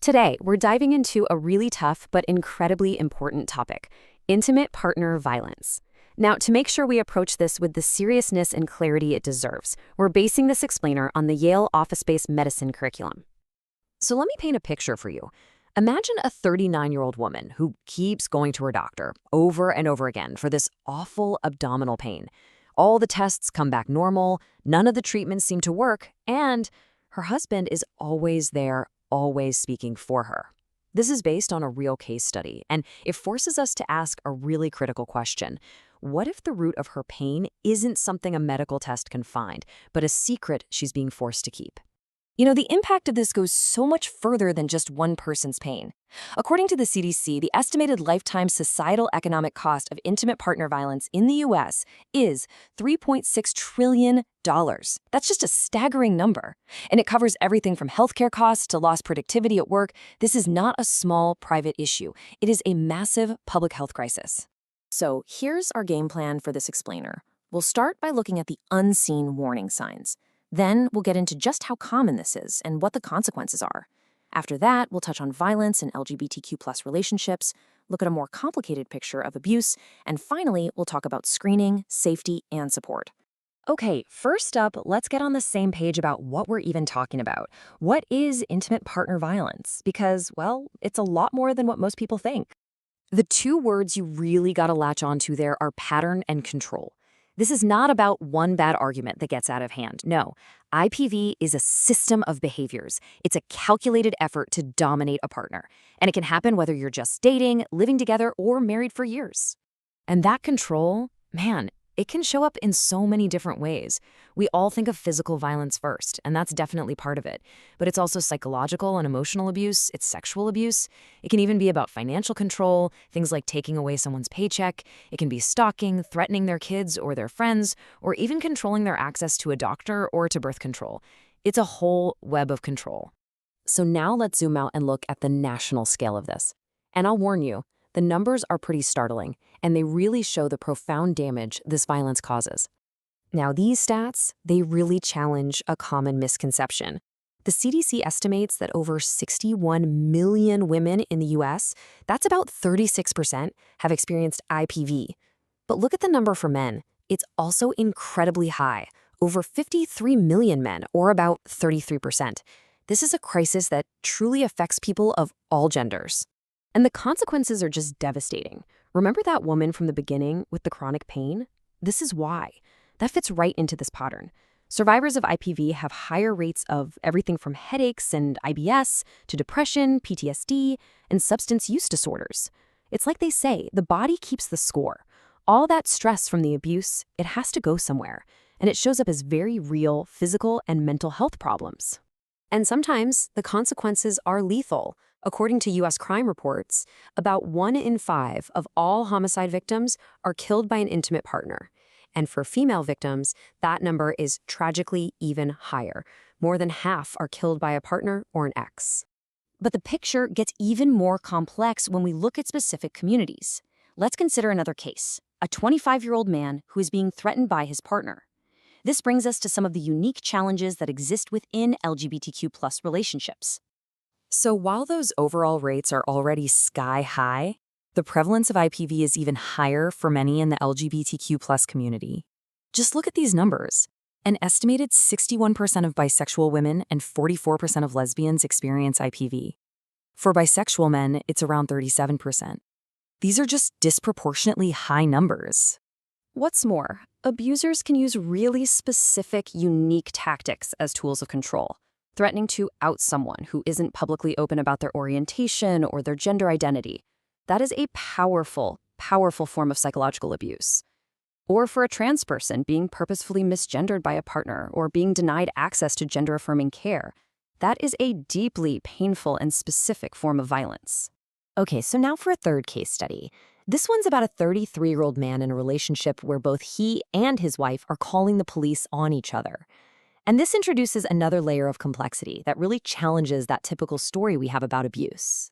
Today, we're diving into a really tough but incredibly important topic: intimate partner violence. Now, to make sure we approach this with the seriousness and clarity it deserves, we're basing this explainer on the Yale Office-Based Medicine curriculum. So let me paint a picture for you. Imagine a 39-year-old woman who keeps going to her doctor over and over again for this awful abdominal pain. All the tests come back normal, none of the treatments seem to work, and her husband is always there, always speaking for her. This is based on a real case study, and it forces us to ask a really critical question. What if the root of her pain isn't something a medical test can find, but a secret she's being forced to keep? The impact of this goes so much further than just one person's pain. According to the CDC, the estimated lifetime societal economic cost of intimate partner violence in the U.S. is $3.6 trillion. That's just a staggering number. And it covers everything from healthcare costs to lost productivity at work. This is not a small private issue. It is a massive public health crisis. So here's our game plan for this explainer. We'll start by looking at the unseen warning signs. Then we'll get into just how common this is and what the consequences are. After that, we'll touch on violence in LGBTQ+ relationships, look at a more complicated picture of abuse, and finally, we'll talk about screening, safety, and support. Okay, first up, let's get on the same page about what we're even talking about. What is intimate partner violence? Because, well, it's a lot more than what most people think. The two words you really gotta latch onto there are pattern and control. This is not about one bad argument that gets out of hand. No, IPV is a system of behaviors. It's a calculated effort to dominate a partner. And it can happen whether you're just dating, living together, or married for years. And that control, man, it can show up in so many different ways. We all think of physical violence first, and that's definitely part of it. But it's also psychological and emotional abuse, it's sexual abuse. It can even be about financial control, things like taking away someone's paycheck. It can be stalking, threatening their kids or their friends, or even controlling their access to a doctor or to birth control. It's a whole web of control. So now let's zoom out and look at the national scale of this. And I'll warn you, the numbers are pretty startling, and they really show the profound damage this violence causes. Now, these stats, they really challenge a common misconception. The CDC estimates that over 61 million women in the US, that's about 36%, have experienced IPV. But look at the number for men. It's also incredibly high, over 53 million men, or about 33%. This is a crisis that truly affects people of all genders. And the consequences are just devastating. Remember that woman from the beginning with the chronic pain? This is why. That fits right into this pattern. Survivors of IPV have higher rates of everything from headaches and IBS to depression, PTSD, and substance use disorders. It's like they say, the body keeps the score. All that stress from the abuse, it has to go somewhere. And it shows up as very real physical and mental health problems. And sometimes the consequences are lethal. According to U.S. crime reports, about 1 in 5 of all homicide victims are killed by an intimate partner. And for female victims, that number is tragically even higher. More than half are killed by a partner or an ex. But the picture gets even more complex when we look at specific communities. Let's consider another case, a 25-year-old man who is being threatened by his partner. This brings us to some of the unique challenges that exist within LGBTQ+ relationships. So while those overall rates are already sky high, the prevalence of IPV is even higher for many in the LGBTQ+ community. Just look at these numbers. An estimated 61% of bisexual women and 44% of lesbians experience IPV. For bisexual men, it's around 37%. These are just disproportionately high numbers. What's more, abusers can use really specific, unique tactics as tools of control. Threatening to out someone who isn't publicly open about their orientation or their gender identity. That is a powerful, powerful form of psychological abuse. Or for a trans person being purposefully misgendered by a partner or being denied access to gender-affirming care. That is a deeply painful and specific form of violence. Okay, so now for a third case study. This one's about a 33-year-old man in a relationship where both he and his wife are calling the police on each other. And this introduces another layer of complexity that really challenges that typical story we have about abuse.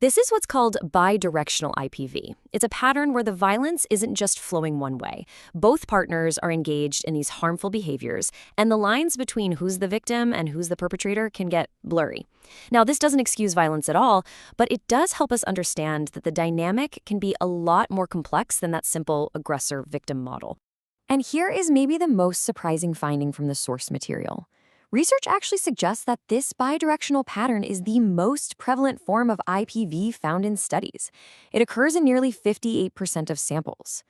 This is what's called bidirectional IPV. It's a pattern where the violence isn't just flowing one way. Both partners are engaged in these harmful behaviors, and the lines between who's the victim and who's the perpetrator can get blurry. Now, this doesn't excuse violence at all, but it does help us understand that the dynamic can be a lot more complex than that simple aggressor-victim model. And here is maybe the most surprising finding from the source material. Research actually suggests that this bidirectional pattern is the most prevalent form of IPV found in studies. It occurs in nearly 58% of samples.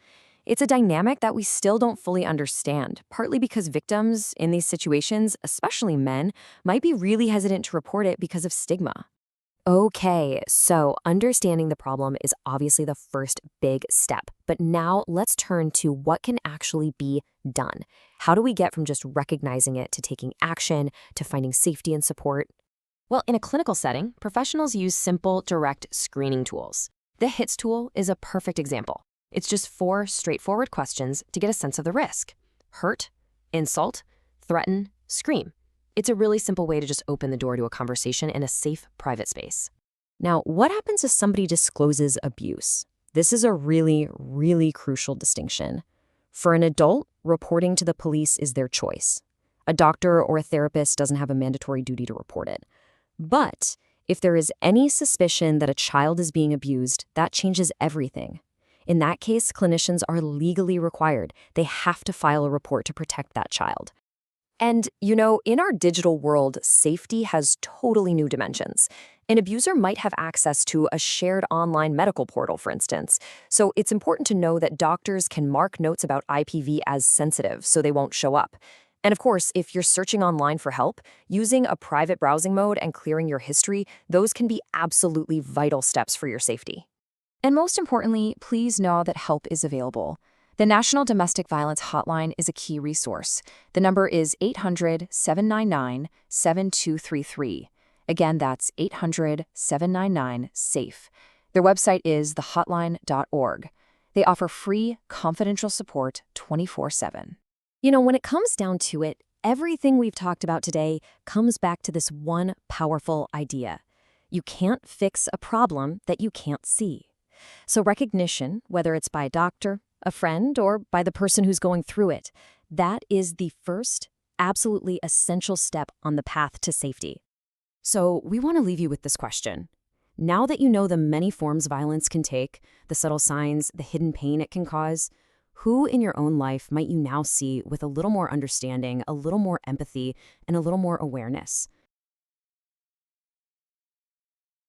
It's a dynamic that we still don't fully understand, partly because victims in these situations, especially men, might be really hesitant to report it because of stigma. Okay, so understanding the problem is obviously the first big step. But now let's turn to what can actually be done. How do we get from just recognizing it to taking action to finding safety and support? Well, in a clinical setting, professionals use simple, direct screening tools. The HITS tool is a perfect example. It's just 4 straightforward questions to get a sense of the risk: hurt, insult, threaten, scream. It's a really simple way to just open the door to a conversation in a safe, private space. Now, what happens if somebody discloses abuse? This is a really, really crucial distinction. For an adult, reporting to the police is their choice. A doctor or a therapist doesn't have a mandatory duty to report it. But if there is any suspicion that a child is being abused, that changes everything. In that case, clinicians are legally required. They have to file a report to protect that child. And, in our digital world, safety has totally new dimensions. An abuser might have access to a shared online medical portal, for instance. So it's important to know that doctors can mark notes about IPV as sensitive so they won't show up. And of course, if you're searching online for help, using a private browsing mode and clearing your history, those can be absolutely vital steps for your safety. And most importantly, please know that help is available. The National Domestic Violence Hotline is a key resource. The number is 800-799-7233. Again, that's 800-799-SAFE. Their website is thehotline.org. They offer free, confidential support 24/7. When it comes down to it, everything we've talked about today comes back to this one powerful idea. You can't fix a problem that you can't see. So recognition, whether it's by a doctor, a friend, or by the person who's going through it, that is the first, absolutely essential step on the path to safety. So we want to leave you with this question. Now that you know the many forms violence can take, the subtle signs, the hidden pain it can cause, who in your own life might you now see with a little more understanding, a little more empathy, and a little more awareness?